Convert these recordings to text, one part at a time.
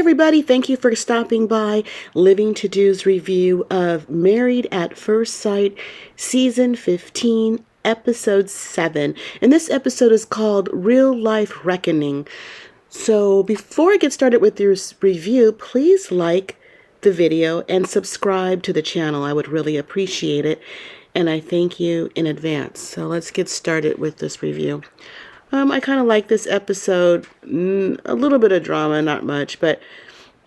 everybody. Thank you for stopping by Living To Do's review of Married at First Sight, Season 15, Episode 7. And this episode is called Real Life Reckoning. So before I get started with this review, please like the video and subscribe to the channel. I would really appreciate it. And I thank you in advance. So let's get started with this review. I kind of like this episode. A little bit of drama, not much, but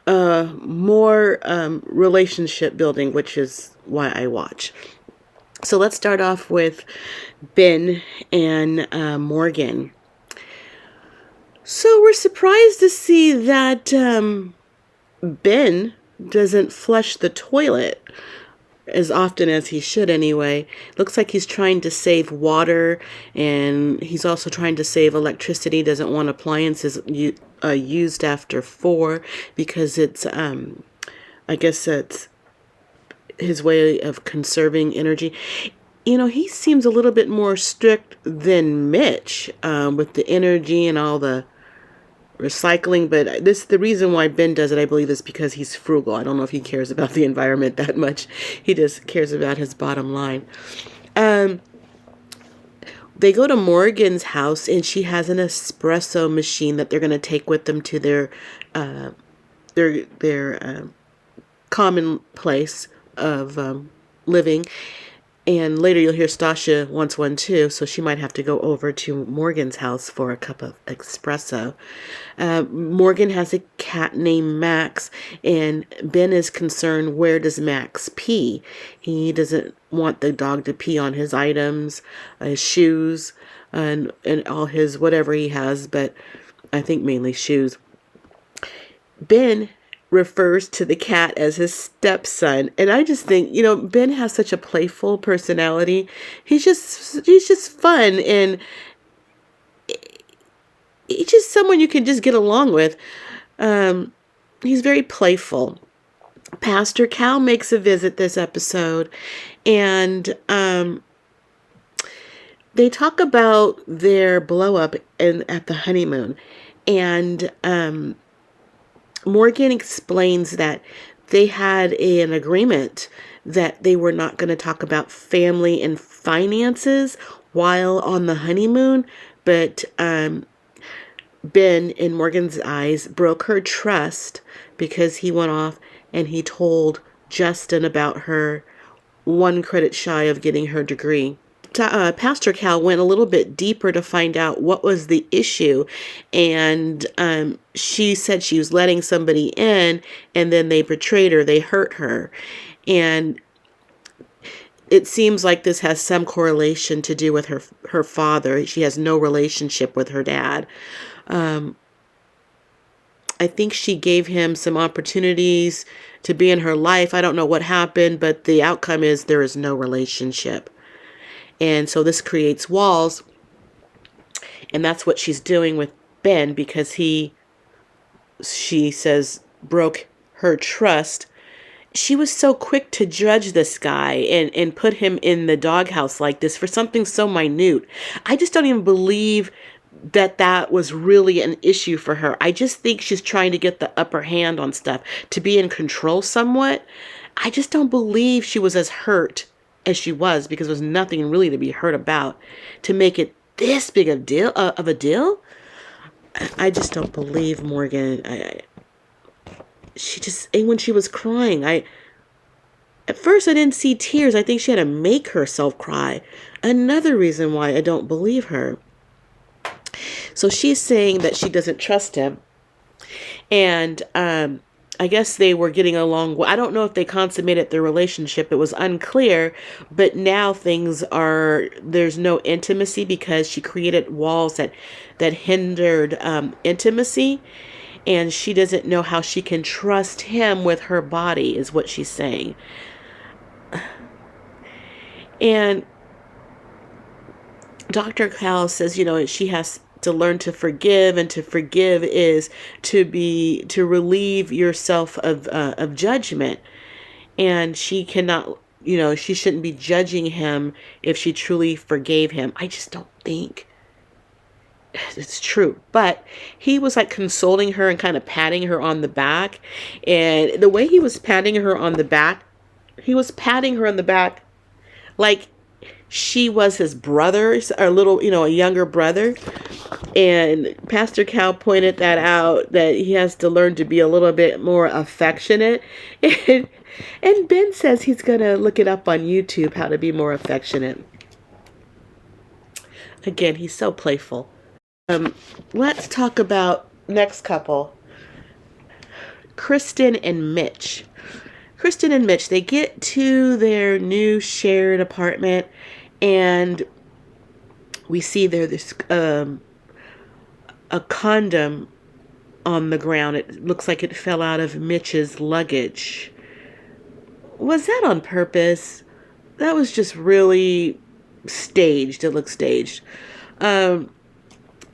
more relationship building, which is why I watch. So let's start off with Ben and Morgan. So we're surprised to see that Ben doesn't flush the toilet as often as he should anyway. Looks like he's trying to save water, and he's also trying to save electricity. Doesn't want appliances used after 4 because it's I guess that's his way of conserving energy. You know, he seems a little bit more strict than Mitch with the energy and all the recycling, but the reason why Ben does it, I believe, is because he's frugal. I don't know if he cares about the environment that much. He just cares about his bottom line. They go to Morgan's house, and she has an espresso machine that they're going to take with them to their common place of living. And later you'll hear Stasha wants one too, so she might have to go over to Morgan's house for a cup of espresso. Morgan has a cat named Max, and Ben is concerned, where does Max pee? He doesn't want the dog to pee on his items, his shoes, and all his whatever he has, but I think mainly shoes. Ben refers to the cat as his stepson, and I just think, you know, Ben has such a playful personality. He's just fun, and he's just someone you can just get along with. He's very playful. Pastor Cal makes a visit this episode, and they talk about their blow up at the honeymoon, and Morgan explains that they had an agreement that they were not going to talk about family and finances while on the honeymoon, but Ben, in Morgan's eyes, broke her trust because he went off and he told Justin about her 1 credit shy of getting her degree. Pastor Cal went a little bit deeper to find out what was the issue, and she said she was letting somebody in, and then they betrayed her, they hurt her, and it seems like this has some correlation to do with her father. She has no relationship with her dad. I think she gave him some opportunities to be in her life. I don't know what happened, but the outcome is there is no relationship. And so this creates walls, and that's what she's doing with Ben, because she says, broke her trust. She was so quick to judge this guy and put him in the doghouse like this for something so minute. I just don't even believe that was really an issue for her. I just think she's trying to get the upper hand on stuff, to be in control somewhat. I just don't believe she was as hurt as she was, because there was nothing really to be hurt about, to make it this big of a deal. I just don't believe Morgan. She just, and when she was crying, at first I didn't see tears. I think she had to make herself cry. Another reason why I don't believe her. So she's saying that she doesn't trust him, and I guess they were getting along. I don't know if they consummated their relationship. It was unclear, but now there's no intimacy because she created walls that hindered intimacy, and she doesn't know how she can trust him with her body, is what she's saying. And Dr. Cal says, you know, she has to learn to forgive, and to forgive is to relieve yourself of judgment. And she cannot, you know, she shouldn't be judging him if she truly forgave him. I just don't think It's true. But he was like consoling her and kind of patting her on the back. And the way he was patting her on the back, he was patting her on the back like she was his brother, a little, a younger brother. And Pastor Cal pointed that out, that he has to learn to be a little bit more affectionate. And Ben says he's going to look it up on YouTube, how to be more affectionate. Again, he's so playful. Let's talk about next couple, Kristen and Mitch. Kristen and Mitch, they get to their new shared apartment, and we see there's a condom on the ground. It looks like it fell out of Mitch's luggage. Was that on purpose? That was just really staged. It looked staged.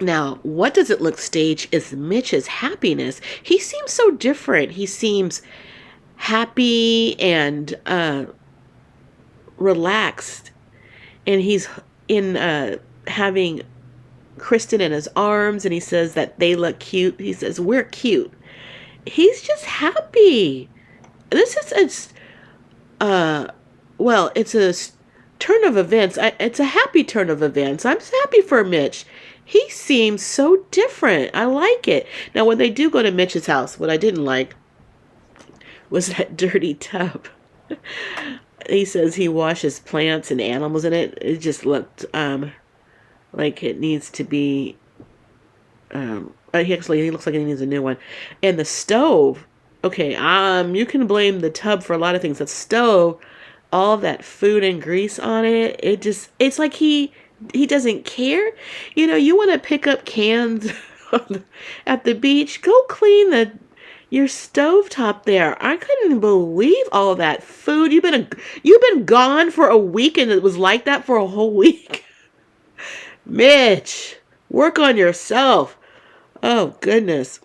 Now, what does it look staged is Mitch's happiness. He seems so different. He seems happy and relaxed. And he's in having Kristen in his arms, and he says that they look cute. He says, we're cute. He's just happy. This is it's a turn of events. It's a happy turn of events. I'm happy for Mitch. He seems so different. I like it. Now, when they do go to Mitch's house, what I didn't like was that dirty tub. He says he washes plants and animals in it. It just looked like it needs to be. He looks like he needs a new one. And the stove. Okay, you can blame the tub for a lot of things. The stove, all that food and grease on it. It's like he doesn't care. You want to pick up cans at the beach. Go clean your stovetop there. I couldn't believe all that food. You've been gone for a week, and it was like that for a whole week. Mitch, work on yourself. Oh goodness.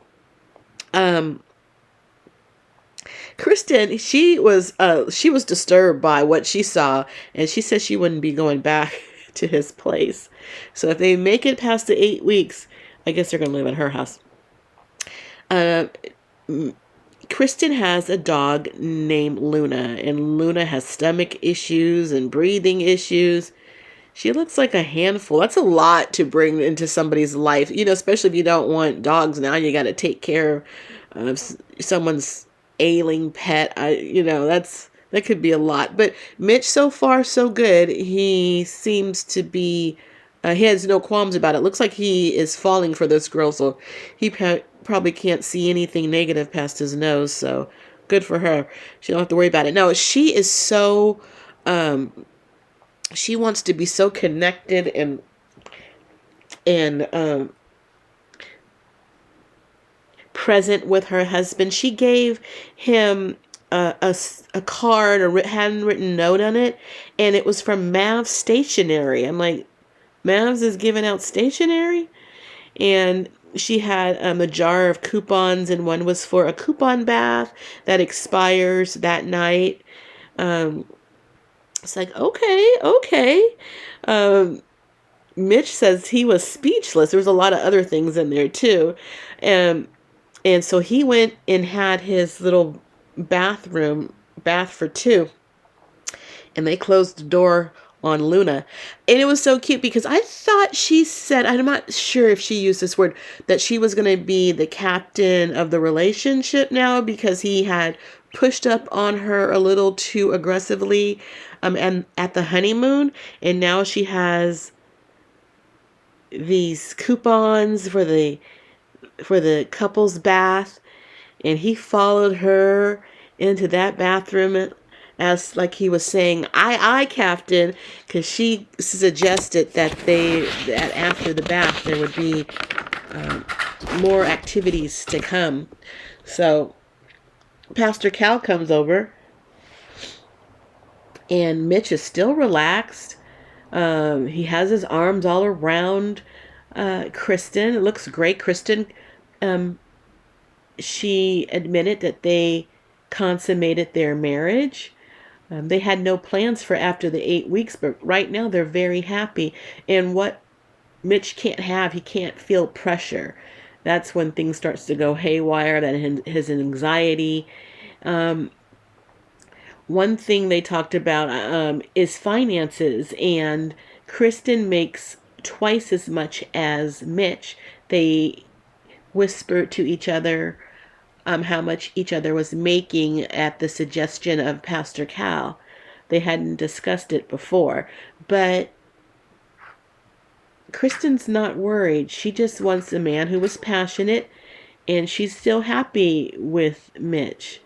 Kristen, she was disturbed by what she saw, and she said she wouldn't be going back to his place. So if they make it past the 8 weeks, I guess they're going to live at her house. Kristen has a dog named Luna, and Luna has stomach issues and breathing issues. She looks like a handful. That's a lot to bring into somebody's life, especially if you don't want dogs. Now you got to take care of someone's ailing pet. That could be a lot. But Mitch, so far so good. He seems to be he has no qualms about it. Looks like he is falling for this girl, so he probably can't see anything negative past his nose. So good for her. She don't have to worry about it. No, she is so she wants to be so connected and present with her husband. She gave him a card, a handwritten note on it, and it was from MAFS stationery. I'm like, MAFS is giving out stationery? And she had a jar of coupons, and one was for a coupon bath that expires that night. It's like, okay. Mitch says he was speechless. There was a lot of other things in there too. And so he went and had his little bath for two. And they closed the door on Luna. And it was so cute because I thought she said, I'm not sure if she used this word, that she was going to be the captain of the relationship now because he had pushed up on her a little too aggressively and at the honeymoon. And now she has these coupons for the couple's bath, and he followed her into that bathroom as like he was saying, I captain, because she suggested that after the bath there would be more activities to come. So Pastor Cal comes over, and Mitch is still relaxed. He has his arms all around Kristen. It looks great. Kristen, she admitted that they consummated their marriage. They had no plans for after the 8 weeks, but right now they're very happy. And what Mitch he can't feel pressure. That's when things starts to go haywire, that his anxiety. One thing they talked about is finances, and Kristen makes twice as much as Mitch. They whispered to each other how much each other was making at the suggestion of Pastor Cal. They hadn't discussed it before, but Kristen's not worried. She just wants a man who was passionate, and she's still happy with Mitch.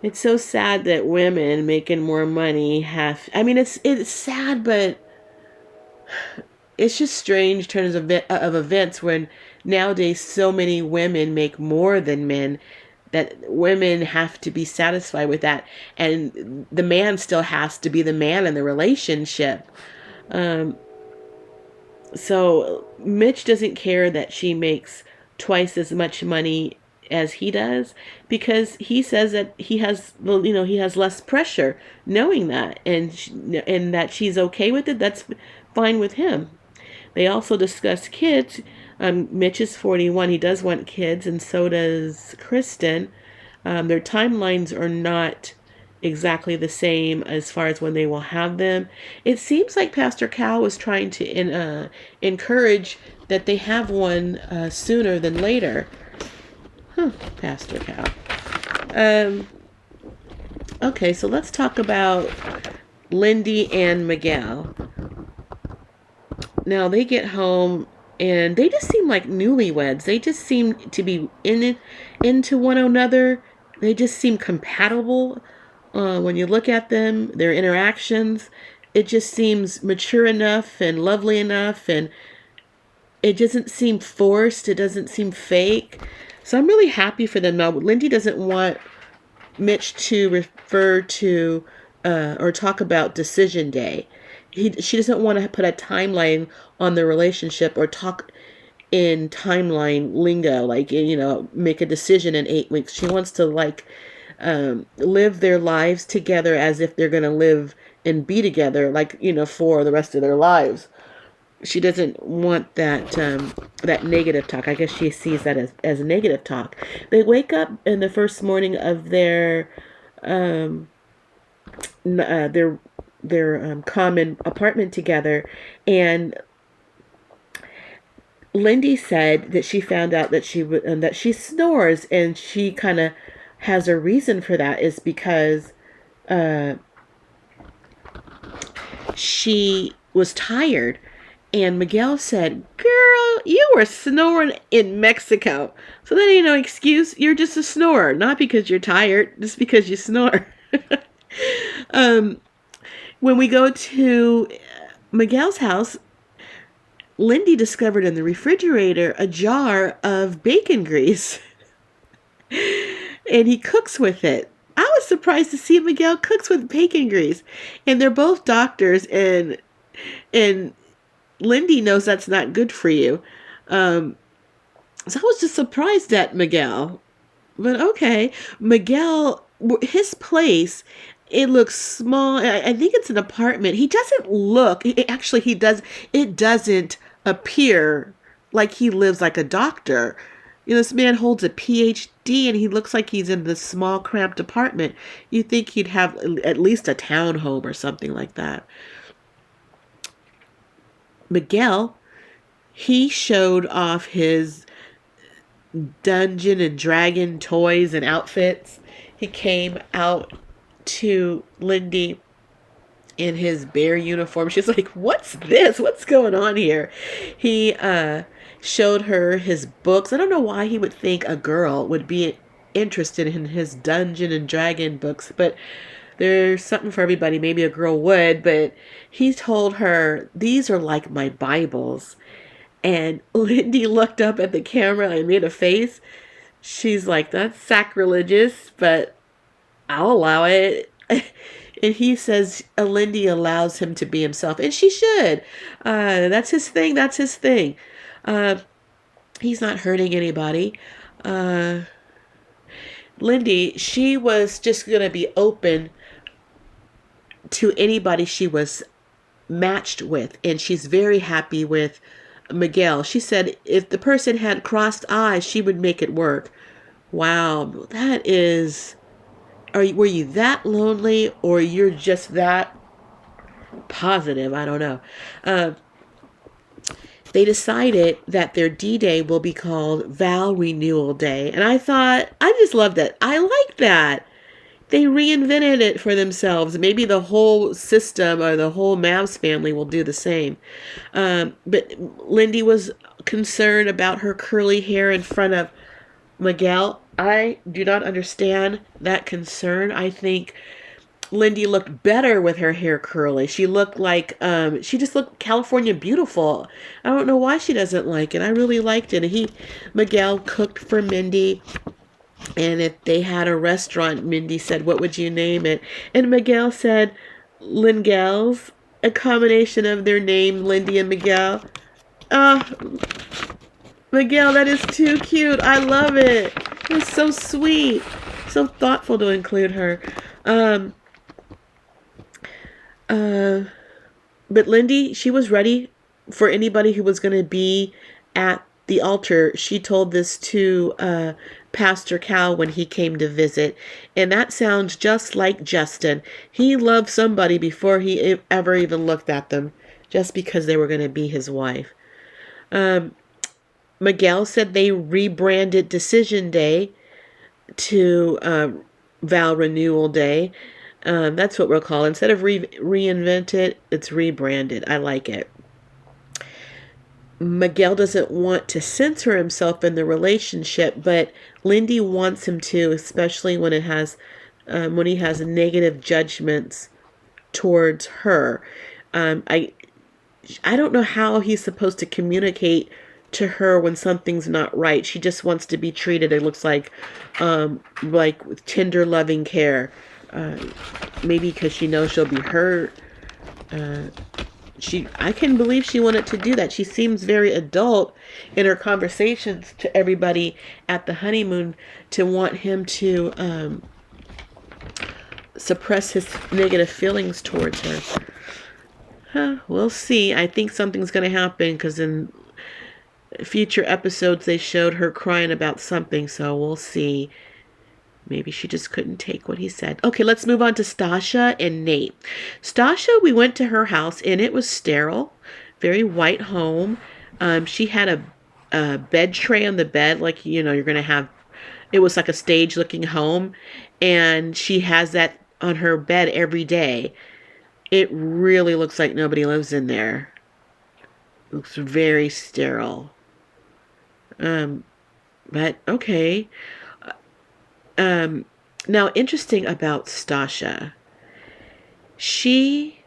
It's so sad that women making more money have. I mean, it's sad, but it's just strange turns of events when nowadays so many women make more than men, that women have to be satisfied with that, and the man still has to be the man in the relationship. So Mitch doesn't care that she makes twice as much money as he does, because he says that he has, he has less pressure knowing that, and that she's okay with it. That's fine with him. They also discuss kids. Mitch is 41. He does want kids, and so does Kristen. Their timelines are not exactly the same as far as when they will have them. It seems like Pastor Cal was trying to encourage that they have one sooner than later. Pastor Cal. Okay, so let's talk about Lindy and Miguel. Now they get home and they just seem like newlyweds. They just seem to be into one another. They just seem compatible. When you look at them, their interactions, it just seems mature enough and lovely enough, and it doesn't seem forced. It doesn't seem fake. So I'm really happy for them now. Lindy doesn't want Mitch to refer to or talk about decision day. She doesn't want to put a timeline on the relationship or talk in timeline lingo, like, make a decision in 8 weeks. She wants to live their lives together as if they're going to live and be together, for the rest of their lives. She doesn't want that negative talk. I guess she sees that as negative talk. They wake up in the first morning of their common apartment together, and Lindy said that she found out that she snores, and she kind of has a reason for that, is because she was tired. And Miguel said, "Girl, you were snoring in Mexico. So that ain't no excuse. You're just a snorer. Not because you're tired, just because you snore." When we go to Miguel's house, Lindy discovered in the refrigerator a jar of bacon grease. And he cooks with it. I was surprised to see Miguel cooks with bacon grease. And they're both doctors, and Lindy knows that's not good for you. So I was just surprised at Miguel. But okay. Miguel, his place, it looks small. I think it's an apartment. He doesn't look, he does, it doesn't appear like he lives like a doctor. This man holds a PhD and he looks like he's in this small, cramped apartment. You think he'd have at least a townhome or something like that. Miguel, he showed off his Dungeon and Dragon toys and outfits. He came out to Lindy in his bear uniform. She's like, "What's this? What's going on here?" He showed her his books. I don't know why he would think a girl would be interested in his Dungeon and Dragon books, but there's something for everybody. Maybe a girl would, but he told her, "These are like my Bibles." And Lindy looked up at the camera and made a face. She's like, "That's sacrilegious, but I'll allow it." And he says Lindy allows him to be himself, and she should. That's his thing. That's his thing. He's not hurting anybody. Lindy, she was just going to be open to anybody she was matched with, and she's very happy with Miguel. She said if the person had crossed eyes, she would make it work. Wow, that is. Were you that lonely, or you're just that positive? I don't know. Uh, they decided that their D-Day will be called Val Renewal Day, and I thought I just loved it. I like that. They reinvented it for themselves. Maybe the whole system or the whole MAFS family will do the same. But Lindy was concerned about her curly hair in front of Miguel. I do not understand that concern. I think Lindy looked better with her hair curly. She looked like, she just looked California beautiful. I don't know why she doesn't like it. I really liked it. Miguel cooked for Mindy. And if they had a restaurant, Mindy said, what would you name it? And Miguel said, Lingel's, a combination of their name, Lindy and Miguel. Oh, Miguel, that is too cute. I love it. It's so sweet. So thoughtful to include her. But Lindy, she was ready for anybody who was going to be at the altar. She told this to Pastor Cal when he came to visit. And that sounds just like Justin. He loved somebody before he ever even looked at them, just because they were going to be his wife. Miguel said they rebranded Decision Day to Val Renewal Day. That's what we'll call it. Instead of reinvent it, it's rebranded. I like it. Miguel doesn't want to censor himself in the relationship, but Lindy wants him to, especially when when he has negative judgments towards her. I don't know how he's supposed to communicate to her when something's not right. She just wants to be treated, it looks like with tender, loving care. Maybe because she knows she'll be hurt. I can believe she wanted to do that. She seems very adult in her conversations to everybody at the honeymoon to want him to suppress his negative feelings towards her. We'll see. I think something's going to happen because in future episodes they showed her crying about something, so we'll see. Maybe she just couldn't take what he said. Okay, let's move on to Stasha and Nate. Stasha, we went to her house and it was sterile, very white home. She had a bed tray on the bed, like, you're going to have, it was like a stage looking home. And she has that on her bed every day. It really looks like nobody lives in there. It looks very sterile. But okay. Now, interesting about Stasha, she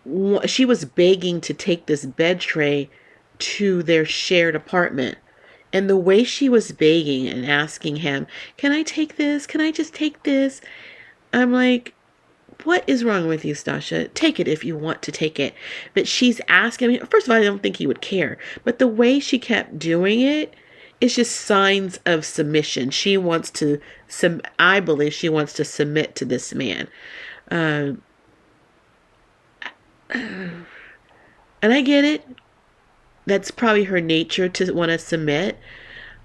was begging to take this bed tray to their shared apartment. And the way she was begging and asking him, can I take this? Can I just take this? I'm like, what is wrong with you, Stasha? Take it if you want to take it. But she's asking, first of all, I don't think he would care. But the way she kept doing it, it's just signs of submission. She wants to, I believe she wants to submit to this man. And I get it. That's probably her nature to want to submit.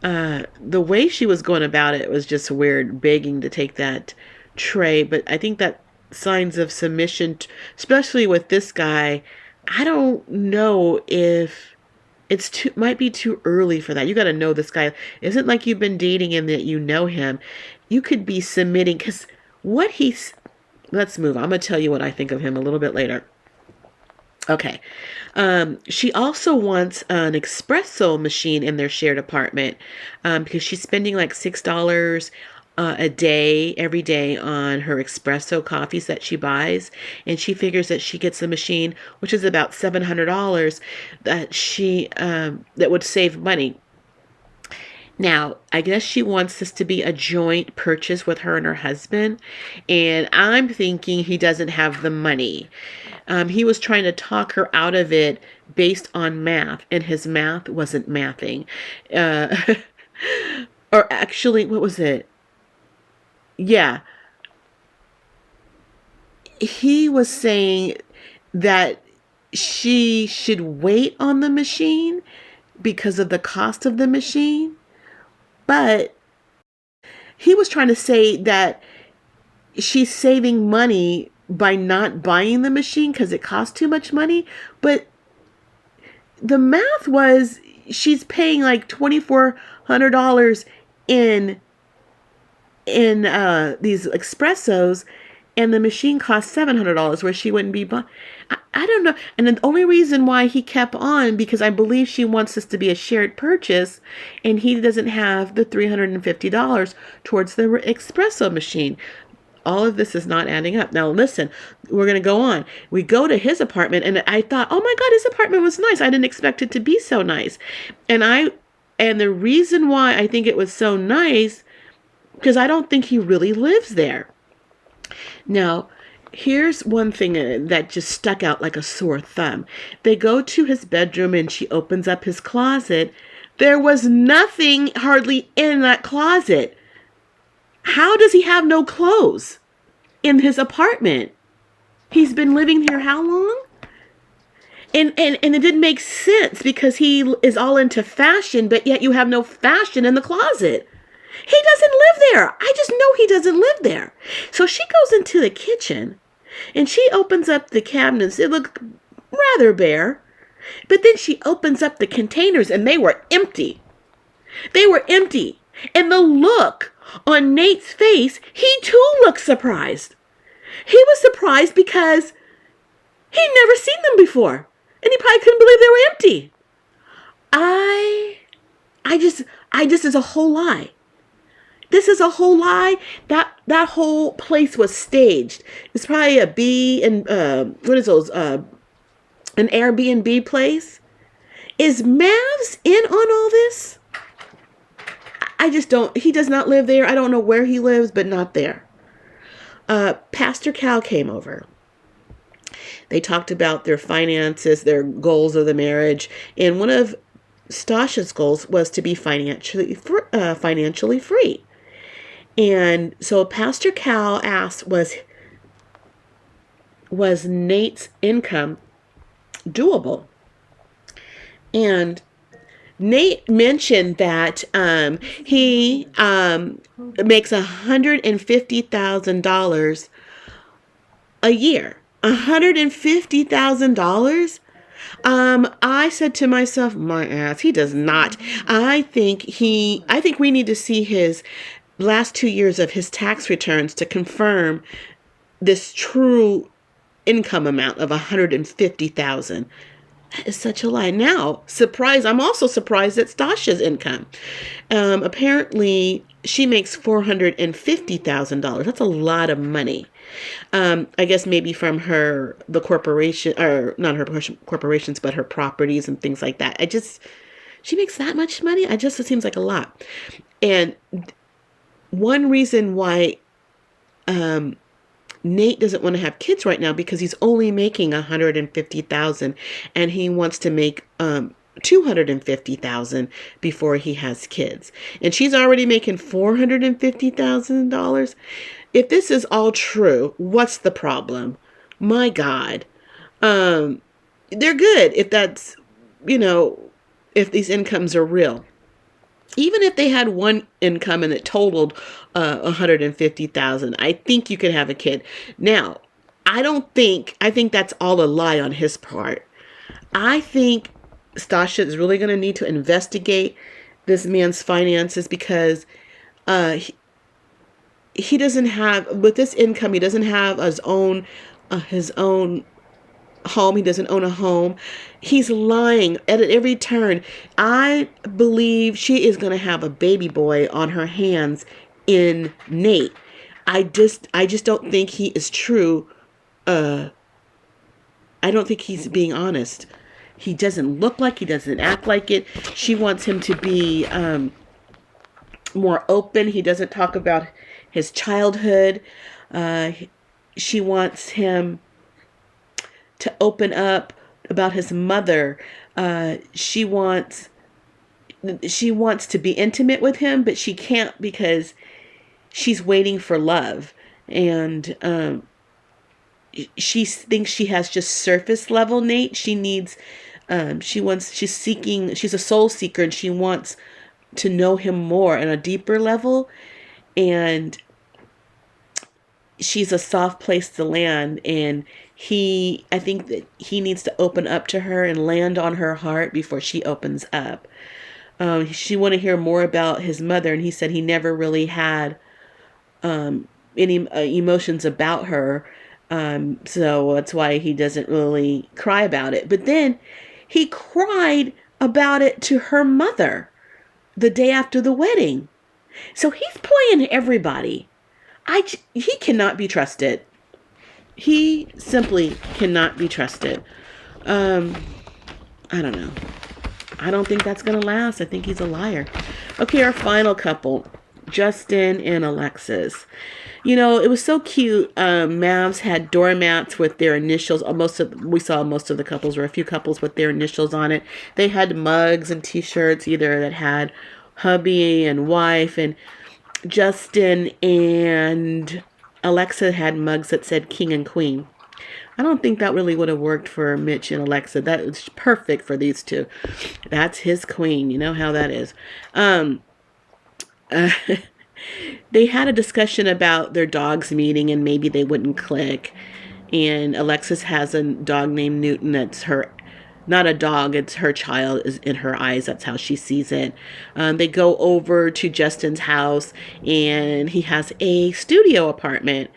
The way she was going about it was just weird, begging to take that tray. But I think that signs of submission, especially with this guy, I don't know if might be too early for that. You got to know this guy. It isn't like you've been dating him that you know him. You could be submitting because let's move on. I'm going to tell you what I think of him a little bit later. Okay. She also wants an espresso machine in their shared apartment because she's spending like $6 a day, every day on her espresso coffees that she buys. And she figures that she gets a machine, which is about $700, that would save money. Now, I guess she wants this to be a joint purchase with her and her husband. And I'm thinking he doesn't have the money. He was trying to talk her out of it based on math, and his math wasn't mathing. Or actually, what was it? Yeah. He was saying that she should wait on the machine because of the cost of the machine. But he was trying to say that she's saving money by not buying the machine because it costs too much money. But the math was she's paying like $2,400 in these espressos, and the machine costs $700, where she wouldn't be buying. I don't know. And the only reason why he kept on, because I believe she wants this to be a shared purchase, and he doesn't have the $350 towards the espresso machine. All of this is not adding up. Now, listen, we're going to go on. We go to his apartment, and I thought, oh my God, his apartment was nice. I didn't expect it to be so nice. And the reason why I think it was so nice, because I don't think he really lives there. Now, here's one thing that just stuck out like a sore thumb. They go to his bedroom, and she opens up his closet. There was nothing hardly in that closet. How does he have no clothes in his apartment? He's been living here how long? And it didn't make sense, because he is all into fashion, but yet you have no fashion in the closet. He doesn't live there. I just know he doesn't live there. So she goes into the kitchen, and she opens up the cabinets. They look rather bare. But then she opens up the containers, and they were empty. They were empty. And the look on Nate's face, he too looked surprised. He was surprised because he'd never seen them before. And he probably couldn't believe they were empty. I just is a whole lie. This is a whole lie. That whole place was staged. It's probably a B and what is those? An Airbnb place. Is MAFS in on all this? I just don't. He does not live there. I don't know where he lives, but not there. Pastor Cal came over. They talked about their finances, their goals of the marriage, and one of Stasha's goals was to be financially free. And so Pastor Cal asked, was Nate's income doable? And Nate mentioned that he makes $150,000 a year. $150,000. I said to myself, my ass, he does not. I think we need to see his last 2 years of his tax returns to confirm this true income amount of $150,000. That is such a lie. Now, surprise! I'm also surprised at Stasha's income. Apparently, she makes $450,000. That's a lot of money. I guess maybe from the corporation, or not her corporations, but her properties and things like that. She makes that much money. It seems like a lot. And one reason why Nate doesn't want to have kids right now, because he's only making $150,000, and he wants to make $250,000 before he has kids. And she's already making $450,000. If this is all true, what's the problem? My God. They're good if that's, if these incomes are real. Even if they had one income and it totaled $150,000, I think you could have a kid. Now, I think that's all a lie on his part. I think Stasha is really going to need to investigate this man's finances, because he doesn't have, with this income, he doesn't have his own home. He doesn't own a home. He's lying at every turn. I believe she is going to have a baby boy on her hands in Nate. I just don't think he is true. I don't think he's being honest. He doesn't look like, he doesn't act like it. She wants him to be more open. He doesn't talk about his childhood. She wants him to open up about his mother. She wants to be intimate with him, but she can't because she's waiting for love. And she thinks she has just surface level Nate. She needs, she's a soul seeker, and she wants to know him more on a deeper level. And she's a soft place to land. And I think that he needs to open up to her and land on her heart before she opens up. She wanted to hear more about his mother, and he said he never really had any emotions about her. So that's why he doesn't really cry about it. But then he cried about it to her mother the day after the wedding. So he's playing everybody. He cannot be trusted. He simply cannot be trusted. I don't know. I don't think that's going to last. I think he's a liar. Okay, our final couple, Justin and Alexis. It was so cute. MAFS had doormats with their initials. We saw most of the couples, or a few couples with their initials on it. They had mugs and t-shirts, either that had hubby and wife, and Justin and Alexa had mugs that said king and queen. I don't think that really would have worked for Mitch and Alexa. That is perfect for these two. That's his queen. You know how that is. They had a discussion about their dogs meeting, and maybe they wouldn't click. And Alexis has a dog named Newton. That's her, not a dog, it's her child is in her eyes. That's how she sees it. They go over to Justin's house, and he has a studio apartment,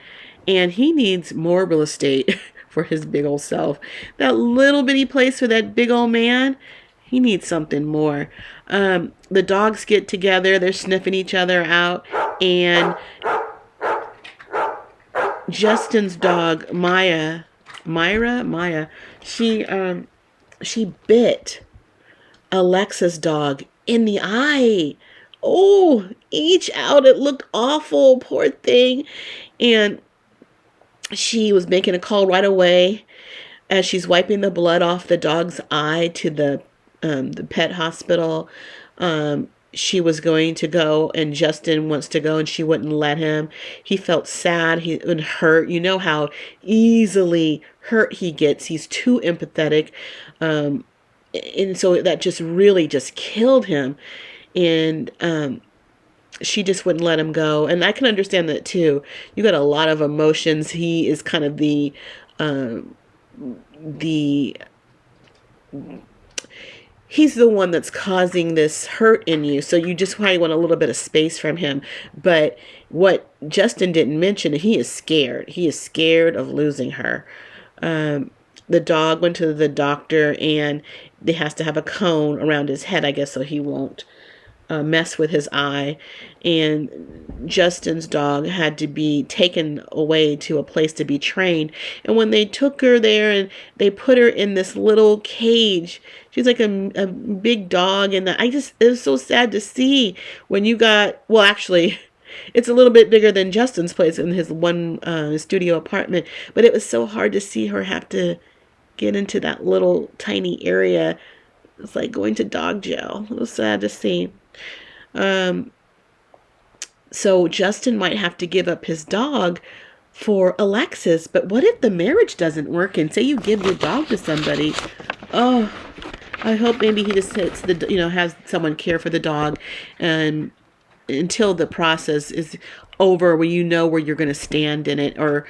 and he needs more real estate for his big old self. That little bitty place for that big old man, he needs something more. The dogs get together, they're sniffing each other out, and Justin's dog, Maya, she bit Alexa's dog in the eye. Oh, each out. It looked awful, poor thing. And she was making a call right away as she's wiping the blood off the dog's eye to the pet hospital. She was going to go, and Justin wants to go, and she wouldn't let him. He felt sad. He would hurt. You know how easily hurt he gets. He's too empathetic. And so that just really just killed him. And she just wouldn't let him go. And I can understand that too. You got a lot of emotions. He is kind of he's the one that's causing this hurt in you. So you just probably want a little bit of space from him. But what Justin didn't mention, he is scared. He is scared of losing her. The dog went to the doctor, and they has to have a cone around his head, I guess, so he won't mess with his eye. And Justin's dog had to be taken away to a place to be trained. And when they took her there and they put her in this little cage, she's like a big dog. And it was so sad to see when you actually, it's a little bit bigger than Justin's place in his one studio apartment. But it was so hard to see her have to get into that little tiny area. It's like going to dog jail. It was sad to see. So Justin might have to give up his dog for Alexis. But what if the marriage doesn't work, and say you give your dog to somebody? Oh, I hope maybe he just has someone care for the dog, and until the process is over, where you know where you're going to stand in it. Or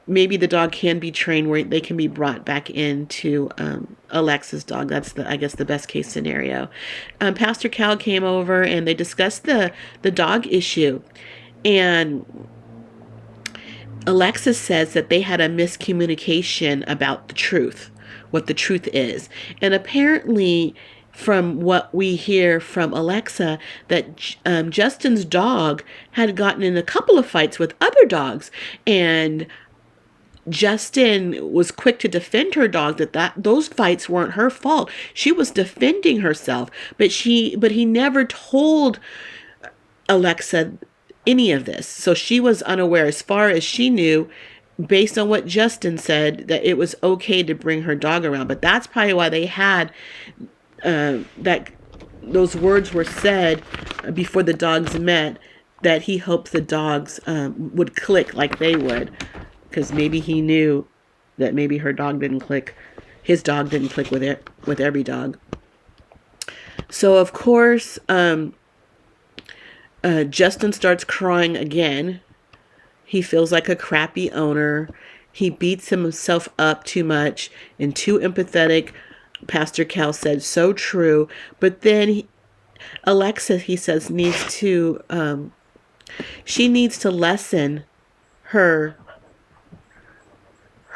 maybe the dog can be trained where they can be brought back into Alexa's dog. That's I guess the best case scenario. Pastor Cal came over, and they discussed the dog issue. And Alexis says that they had a miscommunication about the truth, what the truth is. And apparently, from what we hear from Alexa, that Justin's dog had gotten in a couple of fights with other dogs, and Justin was quick to defend her dog, that those fights weren't her fault. She was defending herself, but he never told Alexa any of this. So she was unaware, as far as she knew, based on what Justin said, that it was okay to bring her dog around. But that's probably why they had that those words were said before the dogs met, that he hoped the dogs would click like they would. Because maybe he knew that maybe her dog didn't click, his dog didn't click with every dog. So of course, Justin starts crying again. He feels like a crappy owner. He beats himself up too much and too empathetic. Pastor Cal said, so true. But then Alexa, he says, she needs to lessen her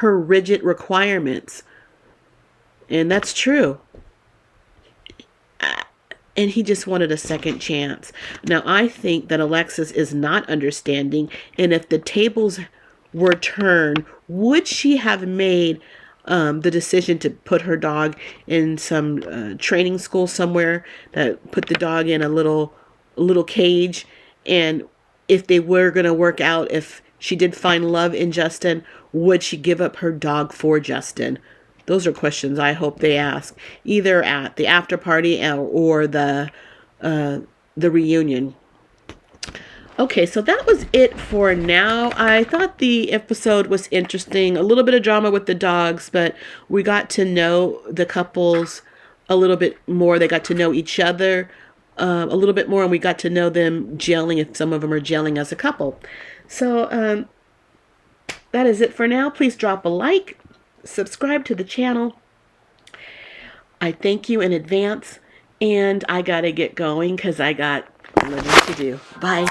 rigid requirements. And that's true. And he just wanted a second chance. Now, I think that Alexis is not understanding. And if the tables were turned, would she have made the decision to put her dog in some training school somewhere, that put the dog in a little cage? And if they were going to work out, if she did find love in Justin, would she give up her dog for Justin? Those are questions I hope they ask, either at the after party or the reunion. Okay, so that was it for now. I thought the episode was interesting. A little bit of drama with the dogs, but we got to know the couples a little bit more. They got to know each other a little bit more, and we got to know them gelling, if some of them are gelling as a couple. So that is it for now. Please drop a like. Subscribe to the channel. I thank you in advance, and I gotta get going because I got living to do. Bye.